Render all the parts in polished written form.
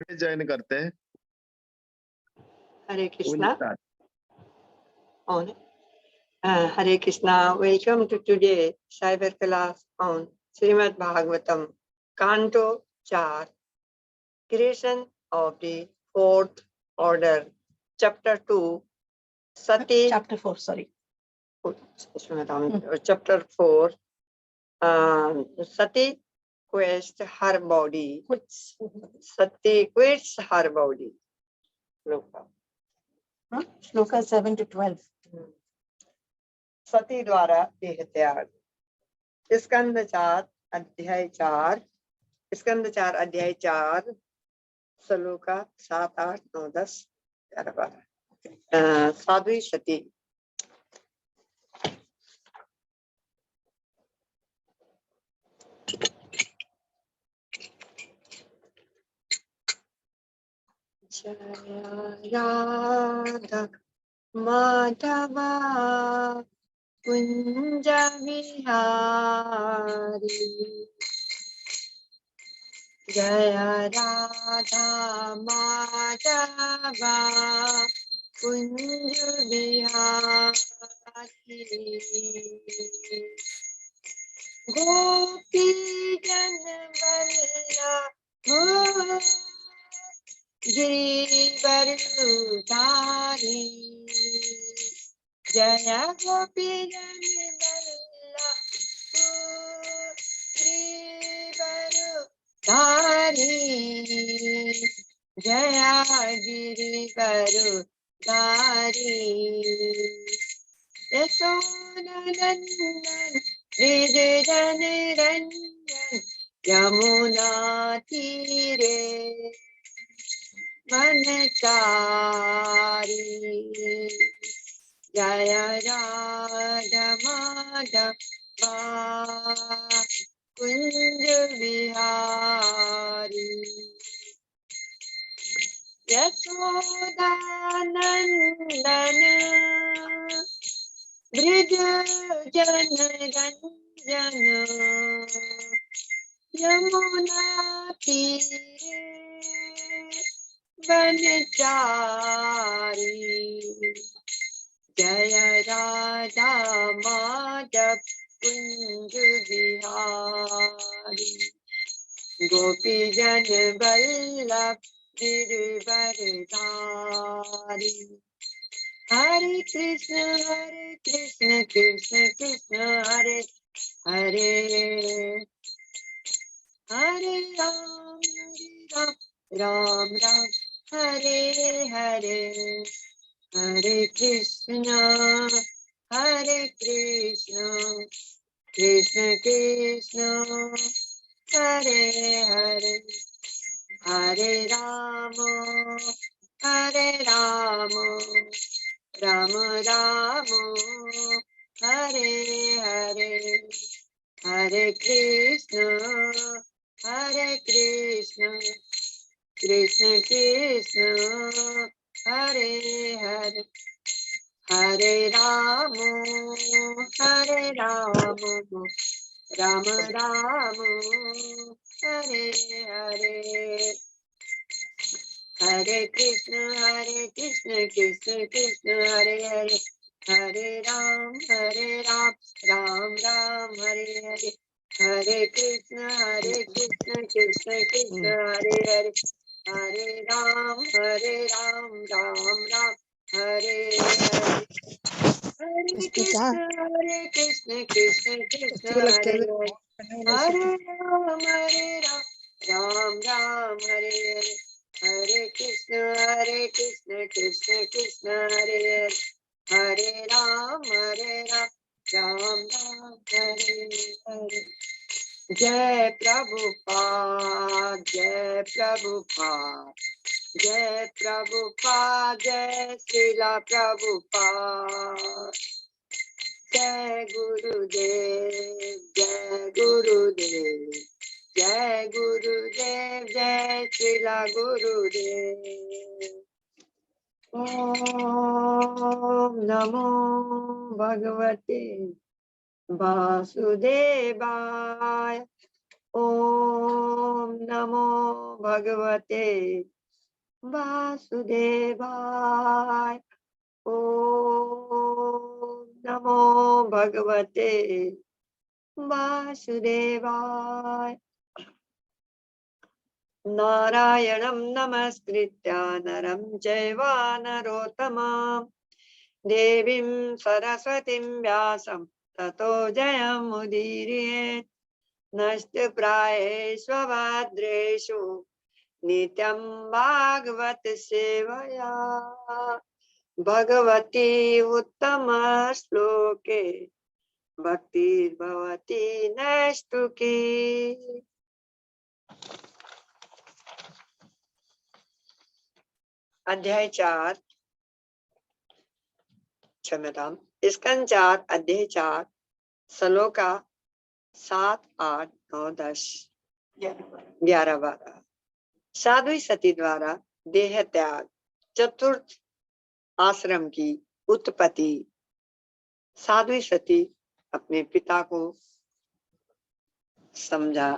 Join करते हैं। Hare Krishna. On. Hare Krishna. Welcome to today cyber class on Srimad Bhagavatam, Canto 4, Creation of the Fourth Order, Chapter 2, Sati. Chapter 4, sorry. Chapter 4, Sati quits her body. Sati quits her body. Shloka. Shloka 7 to 12. सती द्वारा देह त्याग। स्कंद 4 अध्याय 4 स्कंद 4 अध्याय 4 श्लोका 7, 8, 9, 10, 11, 12। साध्वी सती। जय राधा माधवा कुंज विहारी, जय राधा माधवा कुंज विहारी, गोपी जन वल्लभ गिरिवरधारी, जय गोपी जन वल्लभ गिरिवरधारी, जय गिरिवरधारी, यशोदनंदन हृदय रंजन यमुना तीरे वनचारी, जय राधा माधवा कुंज विहारी, यशोदानंदन ब्रज जन रंजन यमुना तीरे वनचारी, जय राधा माधव कुंज विहारी, गोपी जन वल्लभ गिरिवरधारी, हरे कृष्ण कृष्ण कृष्ण हरे हरे, हरे राम राम राम हरे हरे, हरे कृष्ण कृष्ण कृष्ण हरे हरे, हरे राम राम राम हरे हरे, हरे कृष्ण कृष्ण कृष्ण हरे हरे, हरे राम राम राम हरे हरे, हरे कृष्ण कृष्ण कृष्ण हरे हरे, हरे राम राम राम हरे हरे, हरे कृष्ण कृष्ण कृष्ण हरे हरे, हरे राम राम राम हरे हरे, हरे कृष्ण कृष्ण कृष्ण हरे हरे, हरे राम राम राम हरे हरे, हरे कृष्ण कृष्ण कृष्ण हरे हरे, हरे राम राम राम हरे हरे, जय प्रभुपाद जय प्रभुपाद, जय प्रभुपाद जय श्रीला प्रभुपाद, जय गुरुदेव जय गुरुदेव जय श्रीला गुरुदेव। ओम नमो भगवते वासुदेवाय, ओम नमो भगवते वासुदेवाय। ओम नमो भगवते वासुदेवाय। नारायणं नमस्कृत्य नरं चैव नरोत्तमं देवीं सरस्वतीं व्यासं ततो जयमुदीरयेत्। नष्टप्रायेषु भद्रेषु नित्यं भागवत सेवया भगवती उत्तम श्लोके भक्तिर्भवती नैष्ठुकी। अध्याय 4 क्षम्यताम स्कंद 4 अध्याय 4 श्लोका 7, 8, 9, 10, 11, 12। साध्वी सती द्वारा देह त्याग। चतुर्थ आश्रम की उत्पत्ति। साध्वी सती अपने पिता को समझा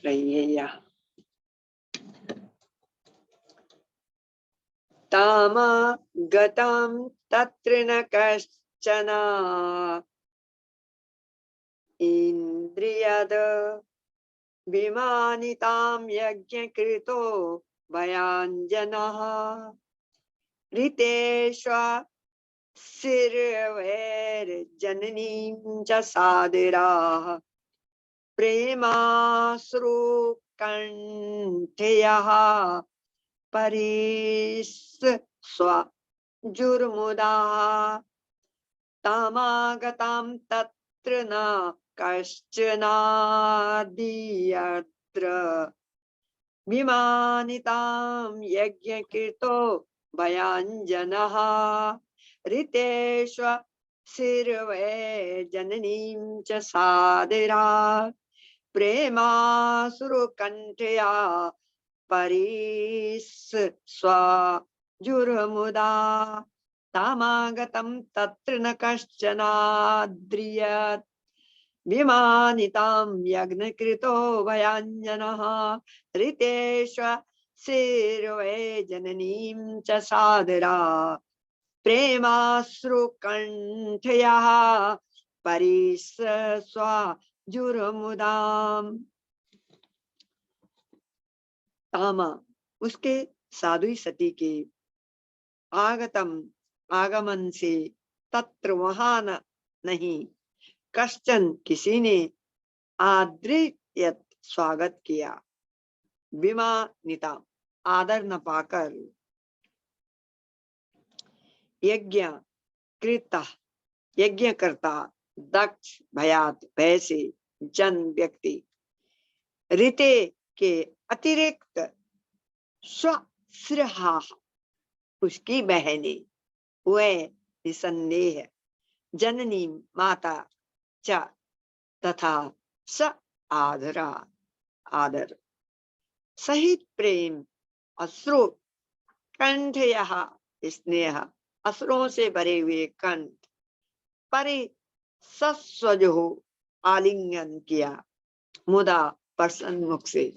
रही है। यह तामा गतम तत्र न कश्चन इंद्रियद विमानितां यज्ञकृतो भयाञ्जनः ऋतेष्व शिरवैर्जननीं च सादराः प्रेमाश्रुकण्ठयः परिस्वजुर्मुदाः तामागतां तत्र न कश्चनादियत्र विमानितां यज्ञकृतो भयाञ्जनः ऋतेष्व शिरवै जननीं च सादरा प्रेमासुरकण्ठया परिस्वजुर्मुदा तामागतं तत्र न कश्चनाद्रियत् विमानितां यज्ञकृतो भयाञ्जनः ऋतेष्व शिरवै जननीं च सादरा प्रेमाश्रुकण्ठयः परिस्वजुर्मुदाम्। तामा उसके साध्वी सती के आगमन से तत्र वहां नहीं कश्चन किसी ने आदृयत स्वागत किया विमानिता आदर न पाकर यज्ञ करता दक्ष भयात भय से जन व्यक्ति ऋते के अतिरिक्त स्वश्रहा उसकी बहने वे निसंदेह जननी माता च तथा स आदर सहित प्रेम अश्रु कंठयः स्नेह अश्रुओं से भरे हुए कंठ परिसस्वजो आलिंगन किया मुदा प्रसन्न मुख से।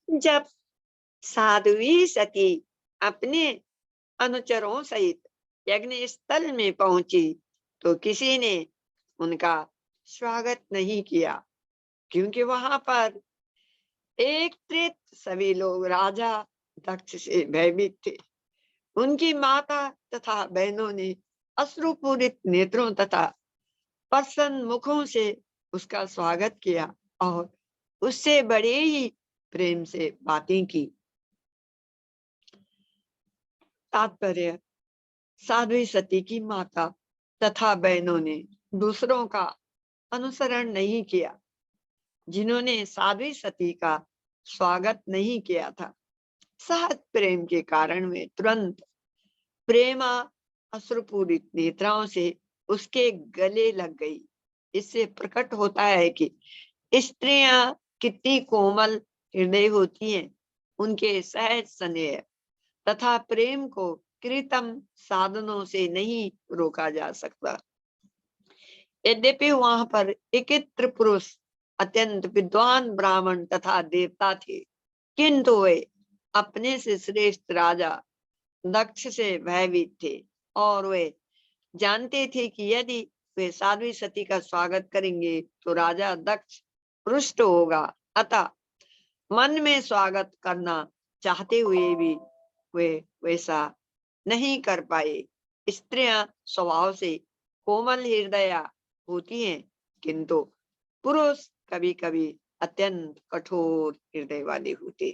जब साध्वी सती अपने अनुचरों सहित यज्ञ स्थल में पहुंची तो किसी ने उनका स्वागत नहीं किया क्योंकि वहां पर एकत्रित सभी लोग राजा दक्ष से भयभीत थे। उनकी माता तथा बहनों ने अश्रुपूरित नेत्रों तथा प्रसन्न मुखों से उसका स्वागत किया और उससे बड़े ही प्रेम से बातें की। तात्पर्य साध्वी सती की माता तथा बहनों ने दूसरों का अनुसरण नहीं किया जिन्होंने साध्वी सती का स्वागत नहीं किया था। सहज प्रेम के कारण वे तुरंत प्रेमा अश्रुपूरित नेत्राओं से उसके गले लग गई। इससे प्रकट होता है कि स्त्रियां कितनी कोमल हृदय होती हैं। उनके सहज स्नेह तथा प्रेम को कृत्रिम साधनों से नहीं रोका जा सकता। यद्यपि वहां पर एकत्र पुरुष अत्यंत विद्वान ब्राह्मण तथा देवता थे, किंतु वे अपने से श्रेष्ठ राजा दक्ष से भयभीत थे और वे जानते थे कि यदि वे साध्वी सती का स्वागत करेंगे तो राजा दक्ष रुष्ट होगा। अतः मन में स्वागत करना चाहते हुए भी वे वैसा नहीं कर पाए। स्त्रियां स्वभाव से कोमल हृदया होती हैं, किंतु पुरुष कभी कभी अत्यंत कठोर हृदय वाले होते।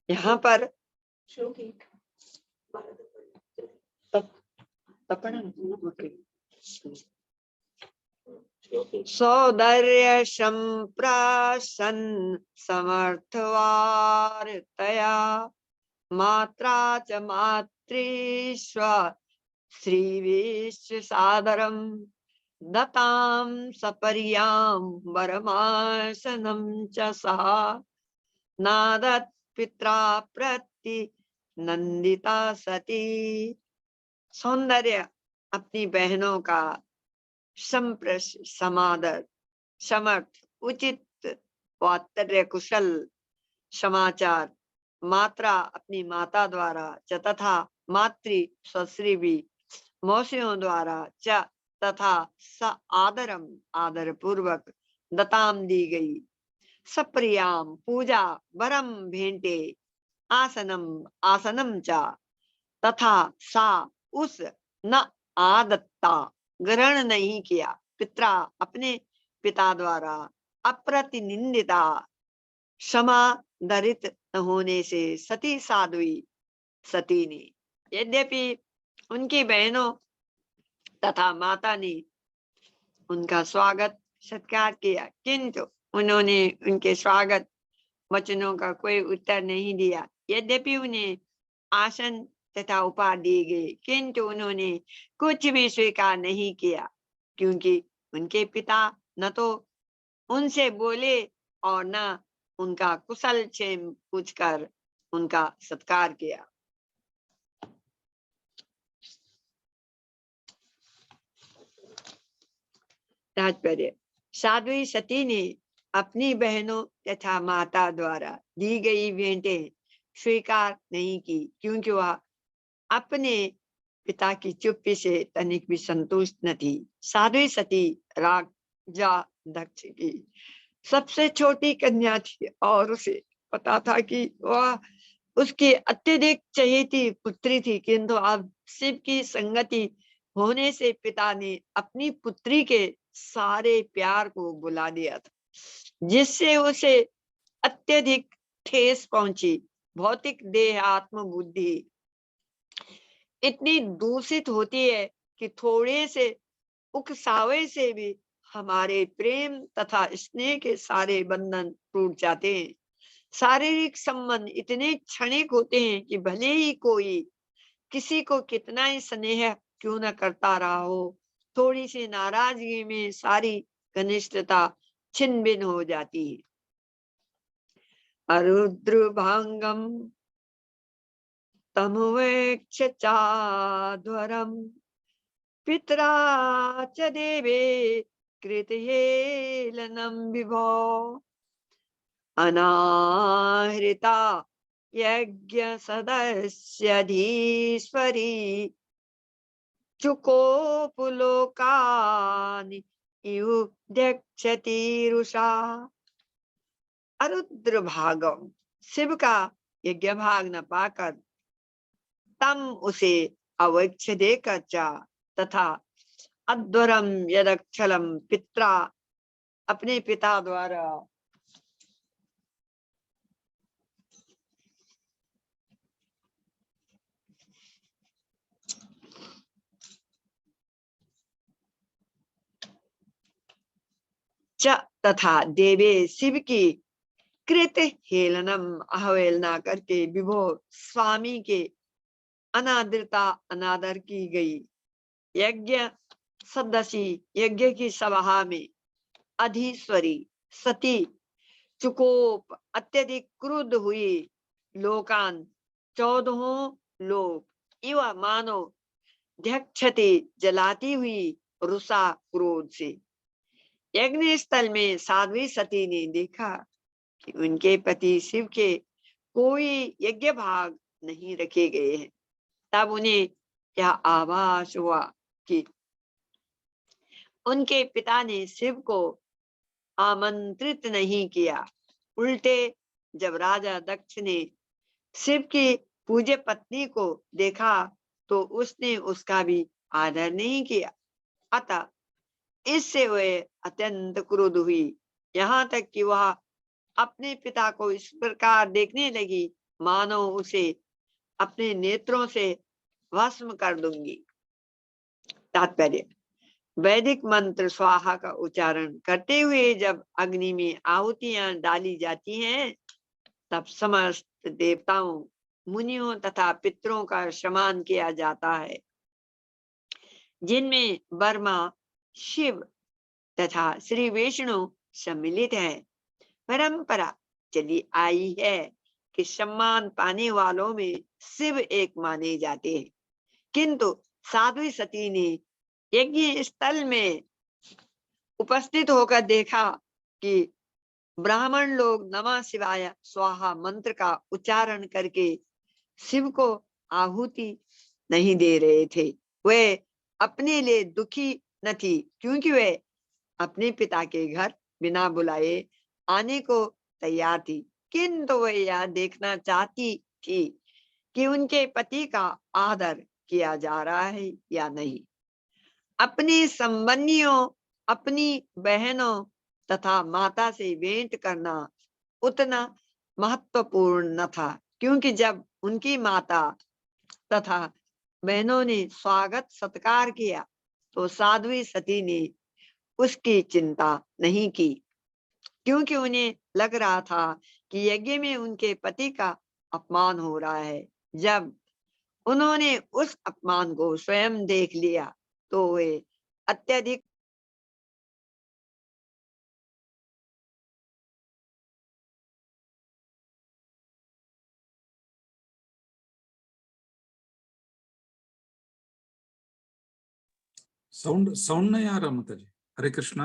यहाँ पर सौंदर्य संप्राशन समर्थवार्तया मात्रा च मातृस्व श्रीविश्व सादरम दतां सपर्यां वरमासनं च सः नादत् पित्रा प्रति नंदिता सती। सौंदर्य अपनी बहनों का समादर, समर्थ, उचित वात्सल्य, कुशल समाचार, मात्रा अपनी माता द्वारा च तथा मातृ ससुरी भी मौसियों द्वारा च तथा स आदरम आदर पूर्वक दताम दी गई। सप्रियाम पूजा, वरम भेंटे, आसनम आसनम चा तथा सा उस न आदत्ता ग्रहण नहीं किया, पित्रा अपने पिता द्वारा, अप्रतिनिंदिता क्षमा दरित न होने से सती साध्वी सती ने यद्यपि उनकी बहनों तथा माता ने उनका स्वागत सत्कार किया, किंतु उन्होंने उनके स्वागत वचनों का कोई उत्तर नहीं दिया। यद्यपि उन्हें आसन तथा उपहार दिए गए, किंतु उन्होंने कुछ भी स्वीकार नहीं किया, क्योंकि उनके पिता न तो उनसे बोले और न उनका कुशल क्षेम पूछकर उनका सत्कार किया। तात्पर्य, साध्वी सती ने अपनी बहनों तथा माता द्वारा दी गई भेंटें स्वीकार नहीं की, क्योंकि वह अपने पिता की चुप्पी से तनिक भी संतुष्ट न थी। साध्वी सती राजा दक्ष की सबसे छोटी कन्या थी और उसे पता था कि वह उसकी अत्यधिक चहेती पुत्री थी, किंतु अब शिव की संगति होने से पिता ने अपनी पुत्री के सारे प्यार को बुला दिया था, जिससे उसे अत्यधिक ठेस पहुंची। भौतिक देह आत्म बुद्धि इतनी दूषित होती है कि थोड़े से उकसावे से भी हमारे प्रेम तथा स्नेह के सारे बंधन टूट जाते हैं। शारीरिक संबंध इतने क्षणिक होते हैं कि भले ही कोई किसी को कितना ही स्नेह क्यों न करता रहा हो, थोड़ी सी नाराजगी में सारी घनिष्ठता छिन्न भिन्न हो जाती है। अरुद्रभांगम तमुवेक्ष चाध्वरम पित्रा च देवे कृतहेलनं विभो अनाहृता यज्ञ सदस्यधीश्वरी चुकोपुलोकानि युध्यक्षतिरुषा। अरुद्र भागम, शिव का यज्ञ भाग न पाकर तम उसे अवक्ष देकर चा तथा अध्वरम यदक्षलम पित्रा अपने पिता द्वारा च तथा देवे शिव की कृत हेलनम अवहेलना करके विभो स्वामी के अनादरता अनादर की गई। यज्ञ सदसी यज्ञ की सभा में अधीश्वरी सती चुकोप अत्यधिक क्रुद्ध हुई। लोकान 14 लोक इव मानो ध्यक्षति जलाती हुई रुसा क्रोध से। यज्ञ स्थल में साध्वी सती ने देखा कि उनके पति शिव के कोई यज्ञ भाग नहीं रखे गए हैं। तब उन्हें यह आभास हुआ कि उनके पिता ने शिव को आमंत्रित नहीं किया। उल्टे जब राजा दक्ष ने शिव की पूज्य पत्नी को देखा तो उसने उसका भी आदर नहीं किया। अतः इससे वह अत्यंत क्रुद्ध हुई, यहाँ तक कि वह अपने पिता को इस प्रकार देखने लगी मानो उसे अपने नेत्रों से भस्म कर दूंगी। तात्पर्य, वैदिक मंत्र स्वाहा का उच्चारण करते हुए जब अग्नि में आहुतियां डाली जाती हैं, तब समस्त देवताओं, मुनियों तथा पितरों का सम्मान किया जाता है, जिनमें ब्रह्मा, शिव तथा श्री विष्णु सम्मिलित है। परंपरा चली आई है कि सम्मान पाने वालों में शिव एक माने जाते हैं, किंतु साध्वी सती ने यज्ञ स्थल में उपस्थित होकर देखा कि ब्राह्मण लोग नमः शिवाय स्वाहा मंत्र का उच्चारण करके शिव को आहुति नहीं दे रहे थे। वे अपने लिए दुखी न थी, क्योंकि वे अपने पिता के घर बिना बुलाए आने को तैयार थी, किंतु वह यह देखना चाहती थी कि उनके पति का आदर किया जा रहा है या नहीं। अपने संबंधियों, अपनी बहनों तथा माता से भेंट करना उतना महत्वपूर्ण न था, क्योंकि जब उनकी माता तथा बहनों ने स्वागत सत्कार किया तो साध्वी सती ने उसकी चिंता नहीं की, क्योंकि उन्हें लग रहा था कि यज्ञ में उनके पति का अपमान हो रहा है। जब उन्होंने उस अपमान को स्वयं देख लिया तो वे अत्यधिक साउंड नहीं आ रहा माता जी। हरे कृष्णा।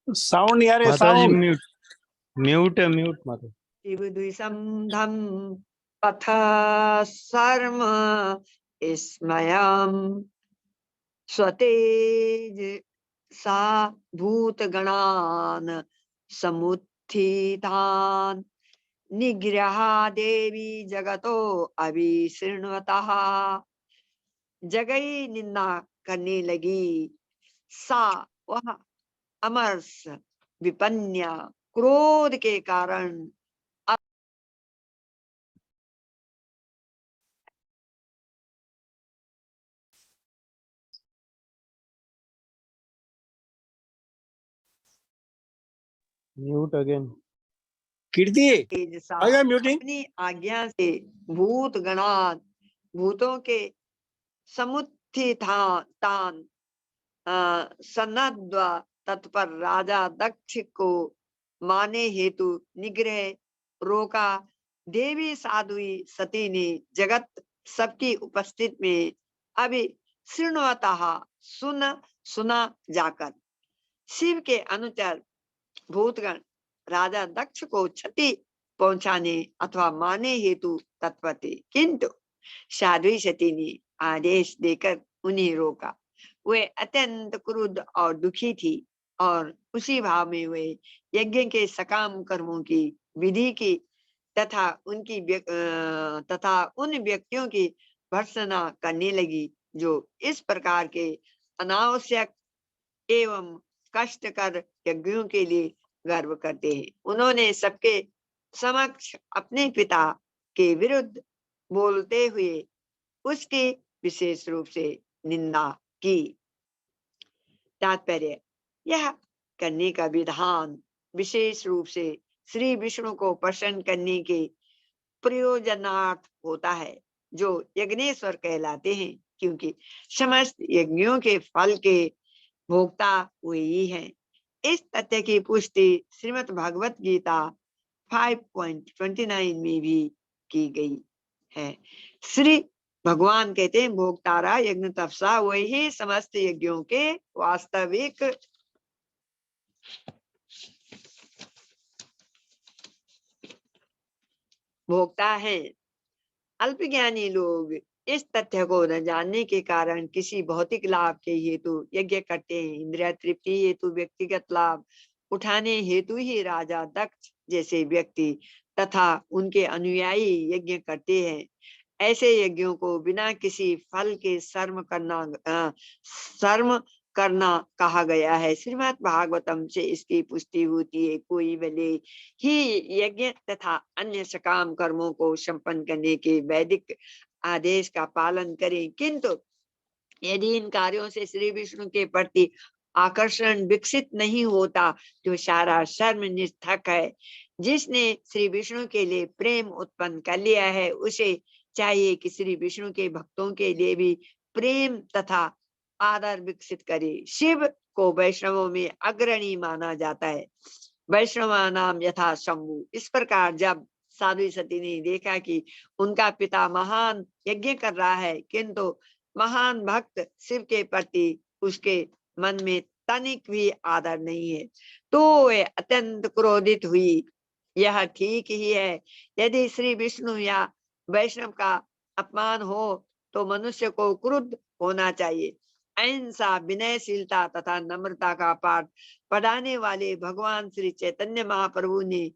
साउंड नहीं आ रहा। माता जी साउंड म्यूट म्यूट है, म्यूट माता। शिवद्विसंधम पथ सर्म स्मयम स्वतेज सा भूतगणान समुत्थितान निग्रहा देवी जगतो अभिशृण्वतः। जगई निंदा करने लगी सा वह अमरस विपन्या क्रोध के कारण म्यूट अगेन। कीर्ति तेजसा आएगा म्यूटिंग। अपनी आज्ञा से भूत गणात, भूतों के समुत्थितान सन्नद्वा तत्पर राजा दक्ष को माने हेतु निग्रह रोका। देवी साध्वी सती ने जगत सबकी उपस्थित में अभी शृण्वतः सुना जाकर शिव के अनुचर भूतगण राजा दक्ष को क्षति पहुंचाने अथवा माने हेतु तत्पर थे, किंतु साध्वी सती ने आदेश देकर उन्हें रोका। वे अत्यंत क्रुद्ध और दुखी थी और उसी भाव में वे यज्ञ के सकाम कर्मों की विधि की तथा उन व्यक्तियों की भर्त्सना करने लगी जो इस प्रकार के अनावश्यक एवं कष्टकर यज्ञों के लिए गर्व करते हैं। उन्होंने सबके समक्ष अपने पिता के विरुद्ध बोलते हुए उसकी विशेष रूप से निंदा की। तात्पर्य, यह करने का विधान विशेष रूप से श्री विष्णु को प्रसन्न करने के प्रयोजनार्थ होता है, जो यज्ञेश्वर कहलाते हैं, क्योंकि समस्त यज्ञों के फल के भोक्ता वही हैं। इस तथ्य की पुष्टि श्रीमद् भागवत गीता 5.29 में भी की गई है। श्री भगवान कहते हैं भोक्तारा यज्ञ तपसा, वही समस्त यज्ञों के वास्तविक भोक्ता है। अल्पज्ञानी लोग इस तथ्य को न जानने के कारण किसी भौतिक लाभ के हेतु यज्ञ करते हैं। इंद्रिय तृप्ति हेतु व्यक्तिगत लाभ उठाने हेतु ही राजा दक्ष जैसे व्यक्ति तथा उनके अनुयायी यज्ञ करते हैं। ऐसे यज्ञों को बिना किसी फल के शर्म करना कहा गया है। श्रीमद् भागवतम से इसकी पुष्टि होती है। कोई भले ही यज्ञ तथा अन्य सकाम कर्मों को संपन्न करने के वैदिक आदेश का पालन करें, किंतु यदि इन कार्यों से श्री विष्णु के प्रति आकर्षण विकसित नहीं होता तो सारा शर्म निष्ठक है। जिसने श्री विष्णु के लिए प्रेम उत्पन्न कर लिया है उसे चाहिए कि श्री विष्णु के भक्तों के लिए भी प्रेम तथा आदर विकसित करे। शिव को वैष्णवों में अग्रणी माना जाता है। वैष्णवा नाम यथा शंभु। इस प्रकार जब साध्वी सती ने देखा कि उनका पिता महान यज्ञ कर रहा है किंतु महान भक्त शिव के प्रति उसके मन में तनिक भी आदर नहीं है, तो वे अत्यंत क्रोधित हुई। यह ठीक ही है, यदि श्री विष्णु या वैष्णव का अपमान हो तो मनुष्य को क्रुद्ध होना चाहिए। अहिंसा, विनयशीलता तथा नम्रता का पाठ पढ़ाने वाले भगवान श्री चैतन्य महाप्रभु ने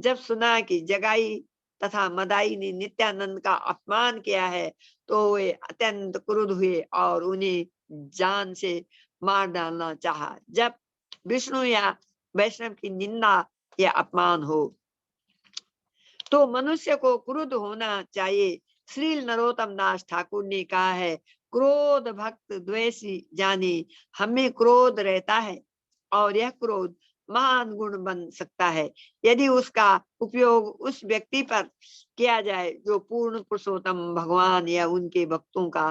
जब सुना कि जगाई तथा मदाई ने नित्यानंद का अपमान किया है तो वे अत्यंत क्रुद्ध हुए और उन्हें जान से मार डालना चाहा। जब विष्णु या वैष्णव की निंदा या अपमान हो तो मनुष्य को क्रुद्ध होना चाहिए। श्री नरोत्तम दास ठाकुर ने कहा है, क्रोध भक्त द्वेषी जाने हमें क्रोध रहता है और यह क्रोध महान गुण बन सकता है यदि उसका उपयोग उस व्यक्ति पर किया जाए जो पूर्ण पुरुषोत्तम भगवान या उनके भक्तों का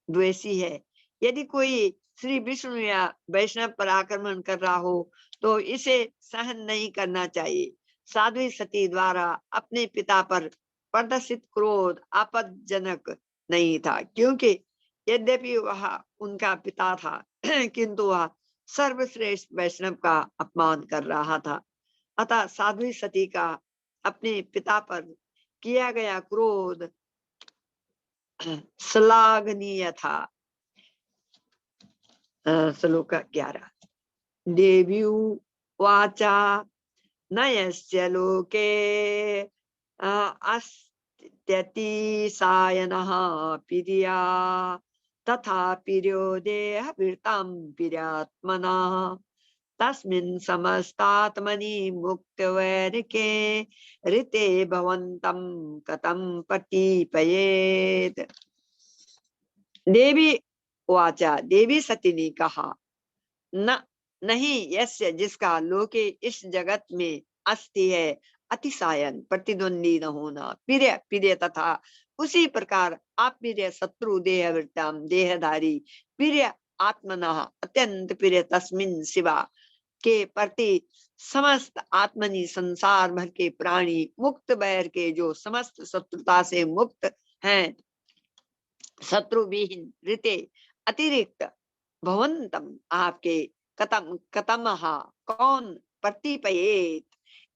द्वेषी है। यदि कोई श्री विष्णु या वैष्णव पर आक्रमण कर रहा हो तो इसे सहन नहीं करना चाहिए। साध्वी सती द्वारा अपने पिता पर प्रदर्शित क्रोध आपत्तिजनक नहीं था, क्योंकि यद्यपि वह उनका पिता था किंतु वह सर्वश्रेष्ठ वैष्णव का अपमान कर रहा था। अतः साध्वी सती का अपने पिता पर किया गया क्रोध श्लाघनीय था। श्लोक 11। देवी वाचा नयस्य लोके अस्त्यति सायनः पिर्या तथा पिर्यो देह वृतां पिर्यात्मना तस्मिन् समस्तात्मनि मुक्तवैरिके ऋते भवन्तं कथं पटीपयेत्। देवी वाचा, देवी सती ने कहा, न नहीं यस्य जिसका लोके इस जगत में अस्ति है अतिशायन प्रतिद्वंदी न होना, प्रिय प्रिय तथा उसी प्रकार अप्रिय शत्रु देहवृत्ताम देहधारी प्रिय आत्मना अत्यंत प्रिय तस्मिन् शिवा के प्रति समस्त आत्मनि संसार भर के प्राणी मुक्त बैर के जो समस्त शत्रुता से मुक्त हैं शत्रु विहीन ऋते अतिरिक्त भवंतम आपके कतम कतमहा कौन प्रतिपयेत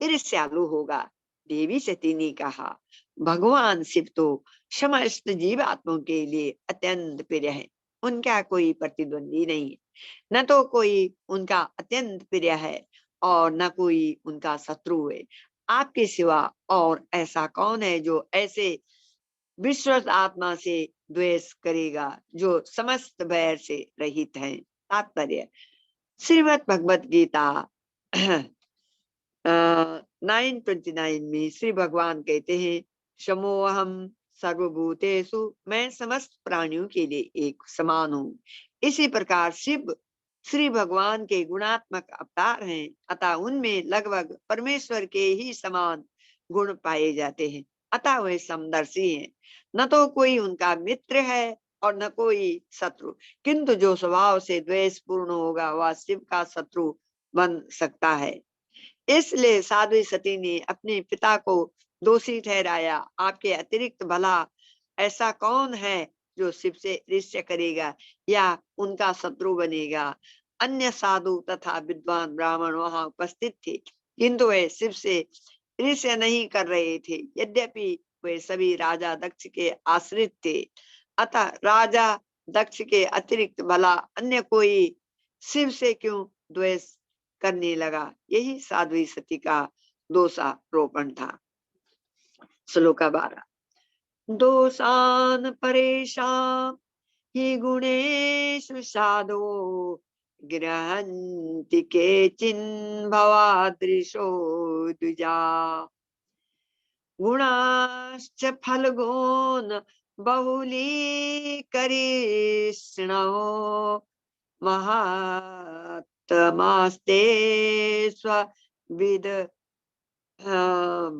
ईर्ष्यालु होगा। देवी सती ने कहा, भगवान शिव तो समस्त जीवात्माओं के लिए अत्यंत प्रिय है, उनका कोई प्रतिद्वंदी नहीं है, न तो कोई उनका अत्यंत प्रिय है और न कोई उनका शत्रु है। आपके सिवा और ऐसा कौन है जो ऐसे विश्व आत्मा से द्वेष करेगा जो समस्त बैर से रहित है। तात्पर्य, श्रीमद् भगवत गीता 9:29 में श्री भगवान कहते हैं, समोहम सर्वभूतेषु, मैं समस्त प्राणियों के लिए एक समान हूँ। इसी प्रकार शिव श्री भगवान के गुणात्मक अवतार हैं, अतः उनमें लगभग परमेश्वर के ही समान गुण पाए जाते हैं, अतः वे समदर्शी हैं। न तो कोई उनका मित्र है और न कोई शत्रु, किंतु जो स्वभाव से द्वेष पूर्ण होगा वह शिव का शत्रु बन सकता है। इसलिए साध्वी सती ने अपने पिता को दोषी ठहराया। आपके अतिरिक्त भला ऐसा कौन है जो शिव से ईर्ष्या करेगा या उनका शत्रु बनेगा। अन्य साधु तथा विद्वान ब्राह्मण वहां उपस्थित थे, किंतु वे शिव से ईर्ष्या नहीं कर रहे थे, यद्यपि वे सभी राजा दक्ष के आश्रित थे। अतः राजा दक्ष के अतिरिक्त भला अन्य कोई शिव से क्यों द्वेष करने लगा। यही साध्वी सती का दोषारोपण था। श्लोक 12। दोषान परेशान हि गुणेषु साधो गृहन्ति केचिन भवादृशो द्विजा। गुणाश्च फलगुण बहुलीकरिष्णो महात्मास्ते स्वविद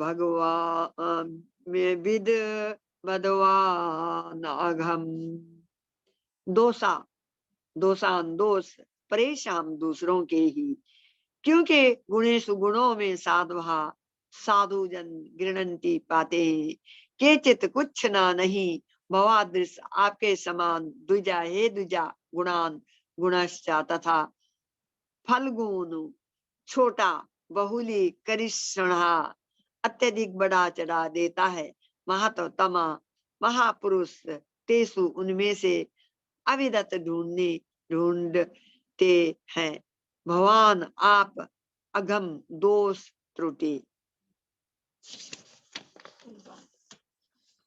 भगवान विद भगवानाघम। दोषान दोष परेशान दूसरों के ही, क्योंकि गुणेषु गुणों में साधु जन गृणंती पाते हैं। केचित कुछ ना नहीं, भवादृश आपके समान, द्विजा हे द्विजा, गुणान गुणश्चा तथा फलगुण छोटा, बहुली करिष्णा अत्यधिक बड़ा चढ़ा देता है, महतोत्तमा महापुरुष तेसु उनमें से अविदत ढूंढते हैं। भगवान आप अगम दोष त्रुटि।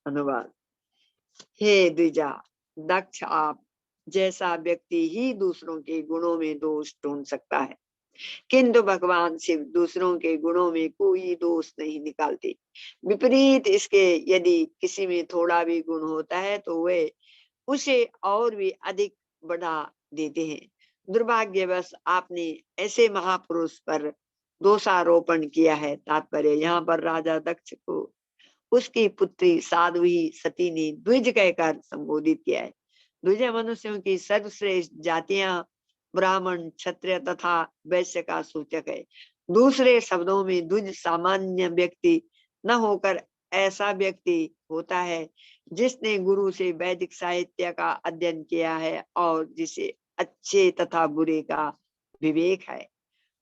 अनुवाद। हे द्विजा दक्ष, आप जैसा व्यक्ति ही दूसरों के गुणों में दोष ढूंढ सकता है, किंतु भगवान शिव दूसरों के गुणों में कोई दोष नहीं निकालते। विपरीत इसके यदि किसी में थोड़ा भी गुण होता है तो वे उसे और भी अधिक बढ़ा देते हैं। दुर्भाग्यवश आपने ऐसे महापुरुष पर दोषारोपण किया है। तात्पर्य, यहाँ पर राजा दक्ष को उसकी पुत्री साध्वी सती ने द्विज कहकर संबोधित किया है। द्विज मनुष्यों की सर्वश्रेष्ठ जातियां ब्राह्मण, क्षत्रिय तथा वैश्य का सूचक है। दूसरे शब्दों में द्विज सामान्य व्यक्ति न होकर ऐसा व्यक्ति होता है जिसने गुरु से वैदिक साहित्य का अध्ययन किया है और जिसे अच्छे तथा बुरे का विवेक है।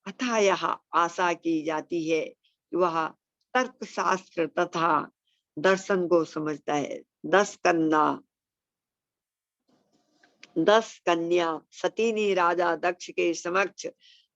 अतः यह आशा की जाती है कि वह तर्कशास्त्र तथा दर्शन को समझता है। 10 कन्या सती ने राजा दक्ष के समक्ष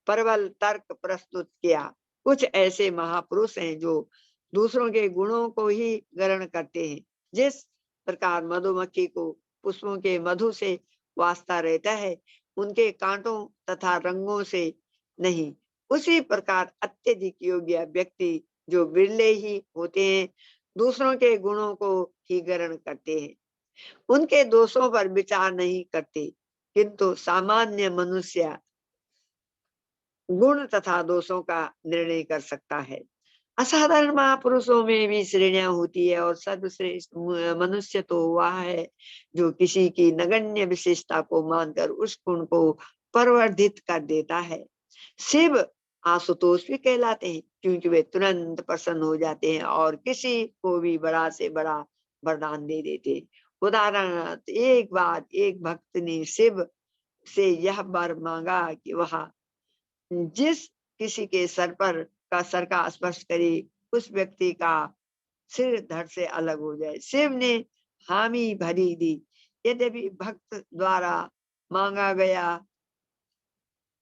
प्रबल तर्क प्रस्तुत किया। कुछ ऐसे महापुरुष हैं जो दूसरों के गुणों को ही ग्रहण करते हैं। जिस प्रकार मधुमक्खी को पुष्पों के मधु से वास्ता रहता है, उनके कांटों तथा रंगों से नहीं, उसी प्रकार अत्यधिक योग्य व्यक्ति जो बिरले ही होते हैं, दूसरों के गुणों को ही ग्रहण करते हैं, उनके दोषों पर विचार नहीं करते। किंतु सामान्य मनुष्य गुण तथा दोषों का निर्णय कर सकता है। असाधारण महापुरुषों में भी श्रेणियां होती है और सर्वश्रेष्ठ मनुष्य तो वह है जो किसी की नगण्य विशेषता को मानकर उस गुण को परवर्धित कर देता है। शिव आशुतोष भी कहलाते हैं, क्योंकि वे तुरंत प्रसन्न हो जाते हैं और किसी को भी बड़ा से बड़ा वरदान दे देते हैं। उदाहरणार्थ, एक बार एक भक्त ने शिव से यह वर मांगा कि वह जिस किसी के सर का स्पर्श करे उस व्यक्ति का सिर धड़ से अलग हो जाए। शिव ने हामी भरी दी। यद्यपि भक्त द्वारा मांगा गया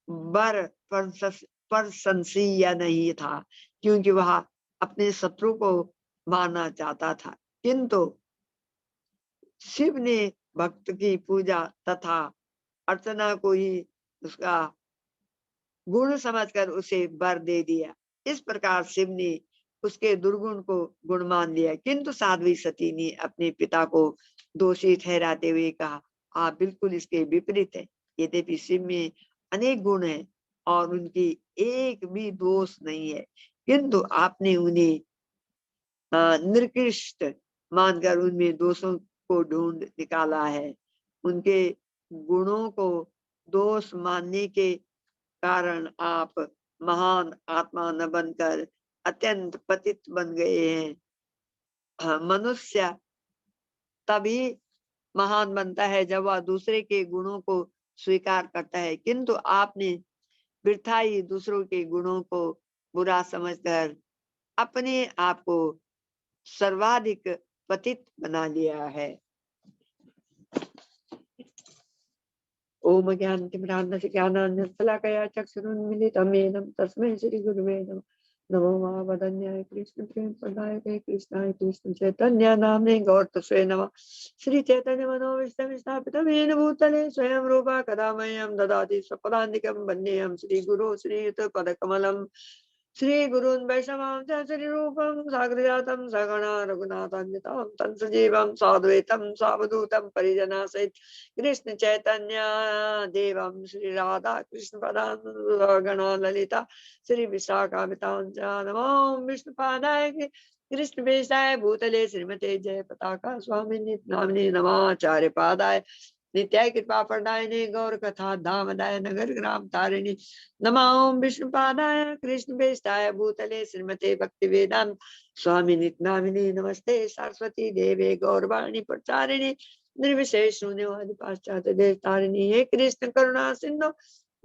वर प्रशंसीय नहीं था, क्योंकि वह अपने शत्रु को मारना चाहता था, किंतु शिव ने भक्त की पूजा तथा अर्चना को ही उसका गुण समझकर उसे वर दे दिया। इस प्रकार शिव ने उसके दुर्गुण को गुण मान लिया। किंतु साध्वी सती ने अपने पिता को दोषी ठहराते हुए कहा, आप बिल्कुल इसके विपरीत है। यद्यपि शिव में अनेक गुण हैं और उनकी एक भी दोष नहीं है, किंतु आपने उन्हें निकृष्ट मानकर उनमें दोषों को ढूंढ निकाला है। उनके गुणों को दोष मानने के कारण आप महान आत्मा न बनकर अत्यंत पतित बन गए हैं। मनुष्य तभी महान बनता है जब वह दूसरे के गुणों को स्वीकार करता है, किंतु आपने वृथा ही दूसरों के गुणों को बुरा समझकर अपने आप को सर्वाधिक पतित बना लिया है। ओम ज्ञानाञ्जनशलाकया चक्षुरुन्मीलितं येन तस्मै श्री गुरुवे नमः। नमो महावदन्याय कृष्ण प्रेम प्रदायकाय कृष्णाय कृष्ण चैतन्य नाम्ने गौरतस्वे नमः। श्री चैतन्य मनोविष्टं स्थापितं येन भूतले स्वयं रूपा कदा मह्यं ददाति स्वपदान्तिकं वन्देऽहं श्री गुरु श्रीयुतपदकमलं। श्री गुरून् वैष्णवां च श्री रूपं साग्रजातं सगणा रघुनाथान्वितं तं सजीवं साद्वैतं सावधूतं परिजना सहित कृष्ण चैतन्य देवं श्री राधा कृष्ण पदान् ललिता श्री विशाखान्वितां च नमो विष्णुपादाय कृष्ण वेशाय भूतले श्रीमते जय पताका स्वामिनी नामिने नमाचार्य पादाय नित्याय कृपा प्रदायिने गौर कथा धामदाय नगर ग्राम तारिणी नमो विष्णुपादाय कृष्ण वेशाय भूतले श्रीमते भक्ति वेदांत स्वामी नित्यामिने नमस्ते सरस्वती देवे गौरवाणी प्रचारिणी निर्विशेष शून्यवादी पाश्चात्य देश तारिणी हे कृष्ण करुणा सिंधु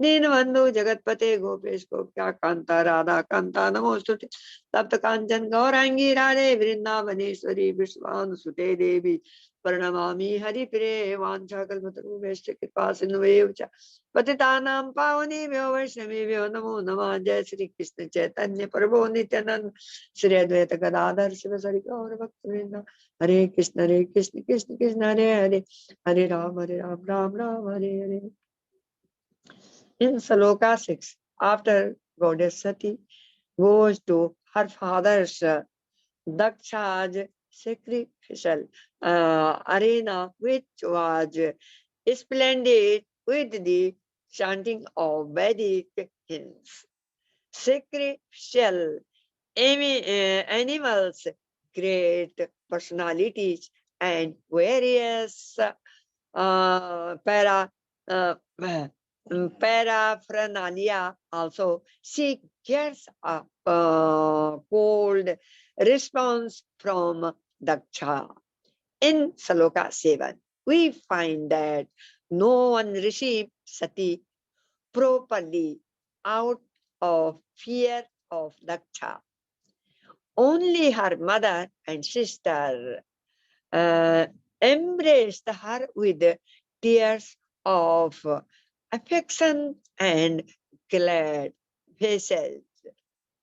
दीनबंधु जगतपते गोपेश गोप्या कांता राधा कांता नमोस्तुते तप्त कांचन गौरांगी राधे वृंदावनेश्वरी विश्वानुसुते देवी प्रणमामि हरिप्रिये वाञ्छाकल्पतरुभ्यश्च कृपा सिन्धुभ्येव च पतितानां पावनेभ्यो वैष्णवेभ्यो नमो नमः। जय श्री कृष्ण चैतन्य प्रभु नित्यानंद श्री अद्वैत गदाधर शिवसरि गौर भक्तवृंद। हरे कृष्ण कृष्ण कृष्ण हरे हरे, हरे Ram Ram Ram Hare Hare. In Sloka 6, after goddess Sati goes to her father's Daksha's sacrificial arena, which was splendid with the chanting of Vedic hymns. Sacrificial animals, great personalities, and various paraphernalia also. She gets a cold response from Daksha. In Sloka 7, we find that no one received Sati properly out of fear of Daksha. Only her mother and sister embraced her with tears of affection and glad faces.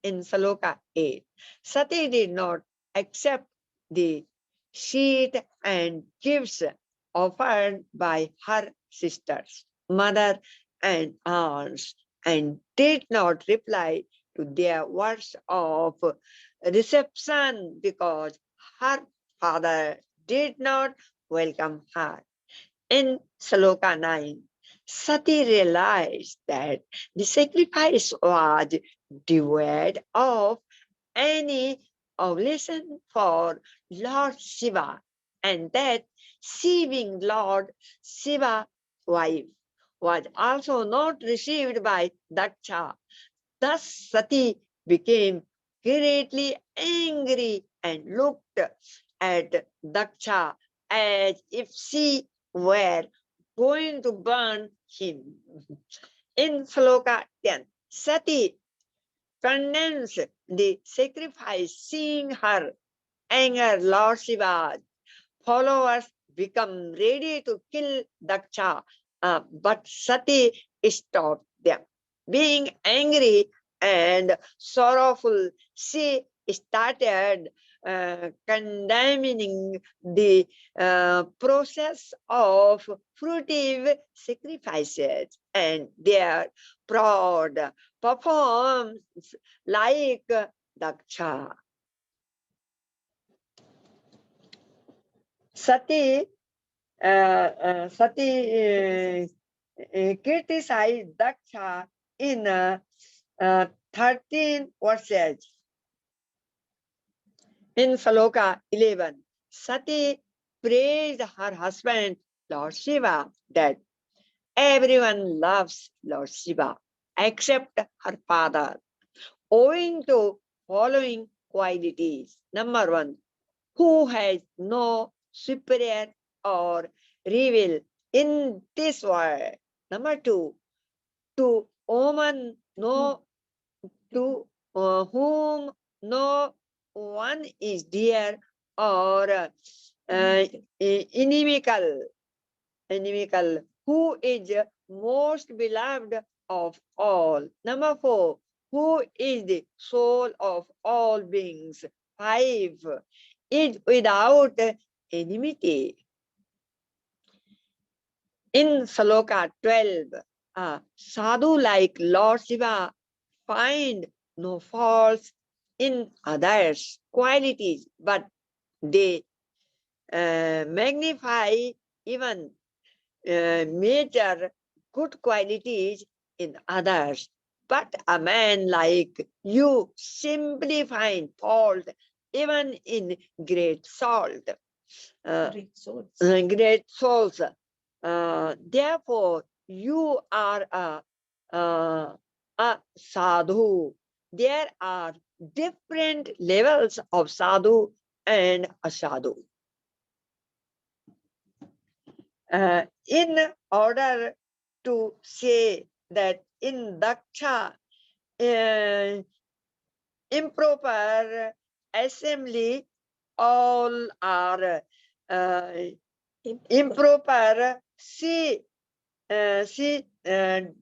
In Sloka 8, Sati did not accept the seed and gifts offered by her sisters, mother, and aunts, and did not reply to their words of reception because her father did not welcome her. In Sloka 9, Sati realized that the sacrifice was devoid of any obligation for Lord Shiva, and that she, being Lord Shiva's wife, was also not received by Daksha. Thus Sati became greatly angry and looked at Daksha as if she were going to burn him. In Sloka 10, Sati condemns the sacrifice. Seeing her anger, Lord Shiva's followers become ready to kill Daksha, but Sati stopped them. Being angry and sorrowful, she started condemning the process of fruitive sacrifices and their proud performs like Daksha. Sati criticized Daksha in 13 verses. In Sloka 11, Sati praised her husband, Lord Shiva, that everyone loves Lord Shiva except her father, owing to following qualities. Number one, who has no superior or reveal in this way. Number two, to woman no to whom no one is dear or inimical, who is most beloved of all. Number four, who is the soul of all beings. Five, is without enmity. In Sloka 12, sadhu like Lord Shiva find no faults in others' qualities, but they magnify even major good qualities in others. But a man like you simply find fault even in great salt. Great souls. Great souls. Therefore, you are a sadhu. There are different levels of sadhu and asadhu. In order to say that in Daksha, improper assembly, all are improper. She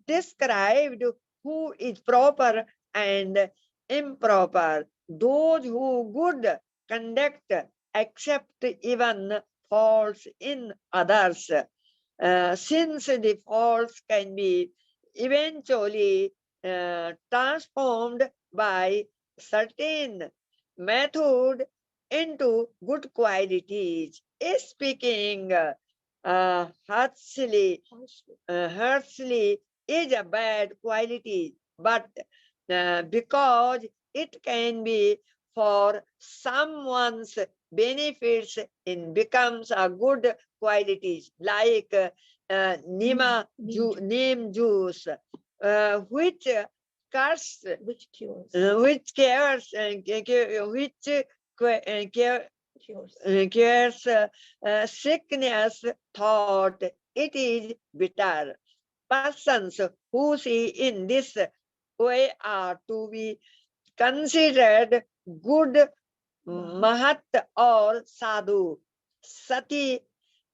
described who is proper and improper. Those who good conduct accept even faults in others, since the faults can be eventually transformed by certain method into good qualities. Speaking harshly is a bad quality, but because it can be for someone's benefits, it becomes a good quality, like neem juice, which curse, Which cures? which cares, cures sickness, thought it is bitter. Persons who see in this way are to be considered good mahat or sadhu. Sati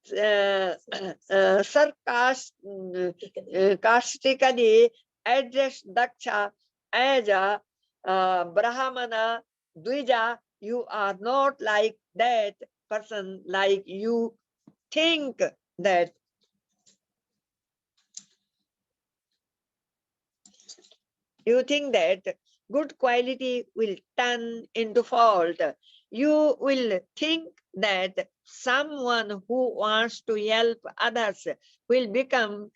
sarcastically addressed Daksha as a Brahmana Dvija. You are not like that person, like you think that. You think that good quality will turn into fault. You will think that someone who wants to help others will become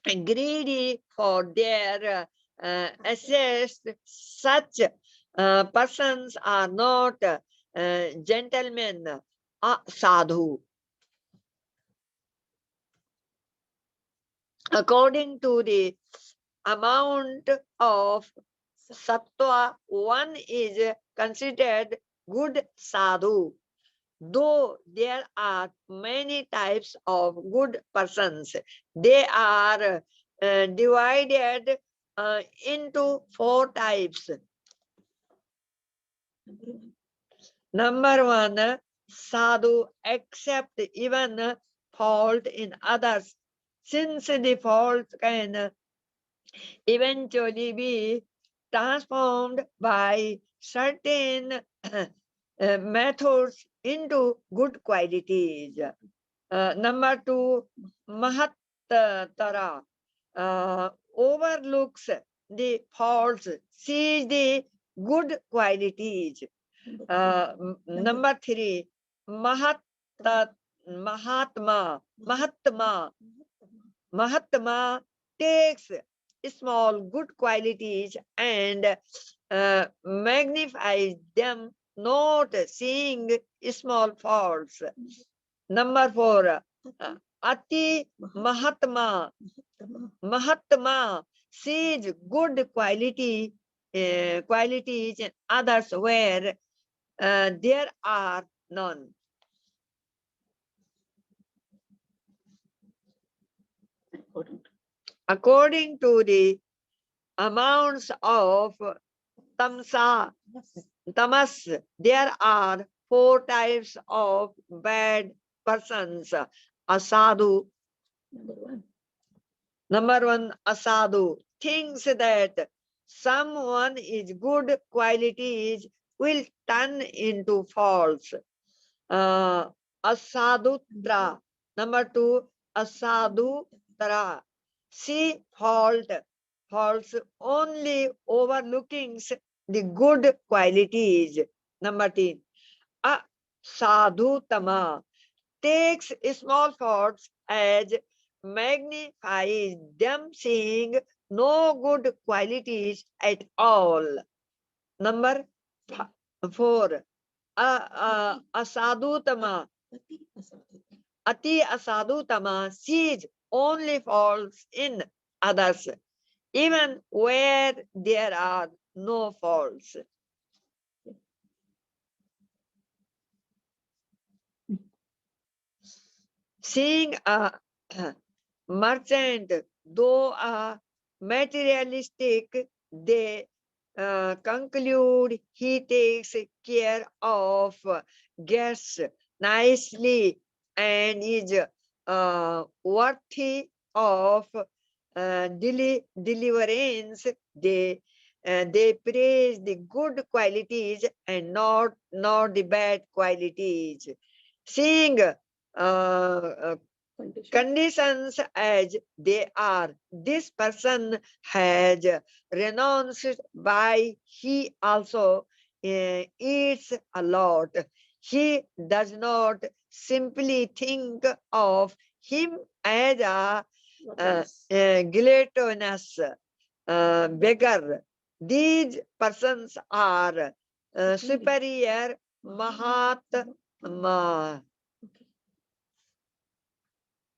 greedy for their assets. Such persons are not gentlemen, sadhu. According to the amount of sattva, one is considered good sadhu. Though there are many types of good persons, they are divided into 4 types. Number 1, sadhu accept even fault in others, since the fault can eventually be transformed by certain methods into good qualities. Number 2, mahattara overlooks the faults, sees the good qualities. Number 3, Mahatma takes small good qualities and magnifies them, not seeing small faults. Number 4, Ati Mahatma sees good qualities in others where there are none. according to the amounts of tamsa, tamas, there are 4 types of bad persons. Asadu. Number 1, asadu, thinks that someone is good qualities will turn into false. Asadutra. Number 2, asadutra, see false only overlooking the good qualities. Number 3, asadhutama, takes small faults as magnifies them, seeing no good qualities at all. Number 4, asadhutama, ati asadhutama, sees only faults in others, even where there are no faults. Seeing a merchant, though a materialistic, they conclude he takes care of guests nicely and is worthy of deliverance. They praise the good qualities and not the bad qualities. Seeing conditions as they are, this person has renounced by he also eats a lot. He does not simply think of him as a gluttonous beggar. These persons are superior Mahatma.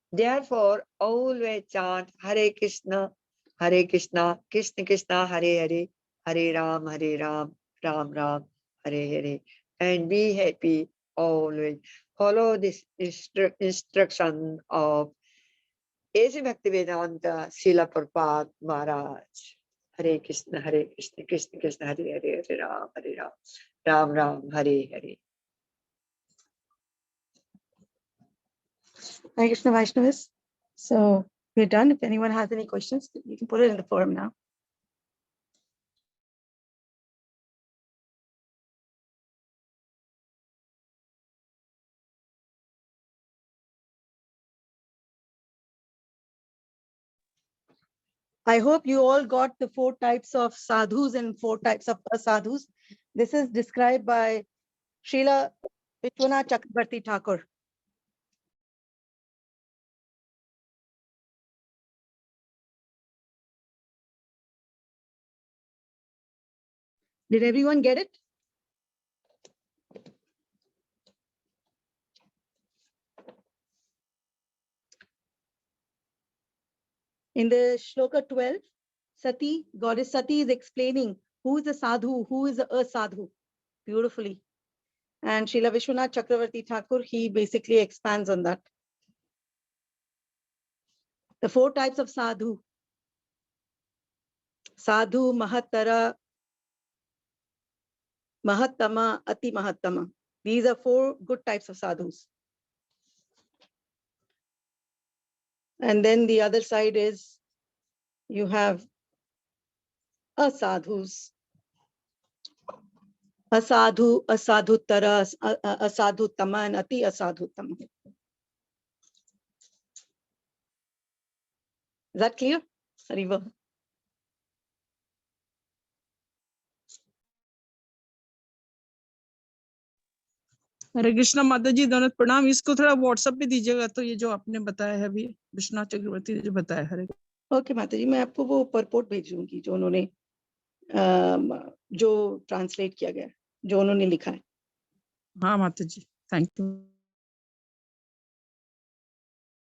Therefore, always chant Hare Krishna, Krishna Krishna, Hare Hare, Hare Ram, Ram Ram, Hare Hare, and be happy always. Follow this instruction of A.C. Bhaktivedanta Srila Prabhupada Maharaj. Hare Krishna, Krishna Krishna, Hare Hare, Hare Ram, Ram Ram, Hare Hare. Hare Krishna Vaishnavas. So we're done. If anyone has any questions, you can put it in the forum now. I hope you all got the 4 types of sadhus and 4 types of asadhus. This is described by Srila Vishwanath Chakrabarti Thakur. Did everyone get it? In the Shloka 12, Sati, goddess Sati is explaining who is a sadhu, who is a asadhu, beautifully. And Srila Vishwanath Chakrabarti Thakur, he basically expands on that. The 4 types of sadhu: sadhu, mahattara, mahattama, ati mahattama. These are 4 good types of sadhus. And then the other side is you have asadhus. Asadhu, asadhuttara, asadhuttama, and ati asadhuttama. Is that clear? Hariva. हरे कृष्णा माता जी, दोनों प्रणाम। इसको थोड़ा WhatsApp पे दीजिएगा, तो ये जो आपने बताया है अभी विश्वनाथ चक्रवर्ती ने जो बताया है। ओके माता जी, मैं आपको वो परपोर्ट भेजूंगी जो उन्होंने जो ट्रांसलेट किया गया, जो उन्होंने लिखा है। हाँ माता जी, थैंक यू।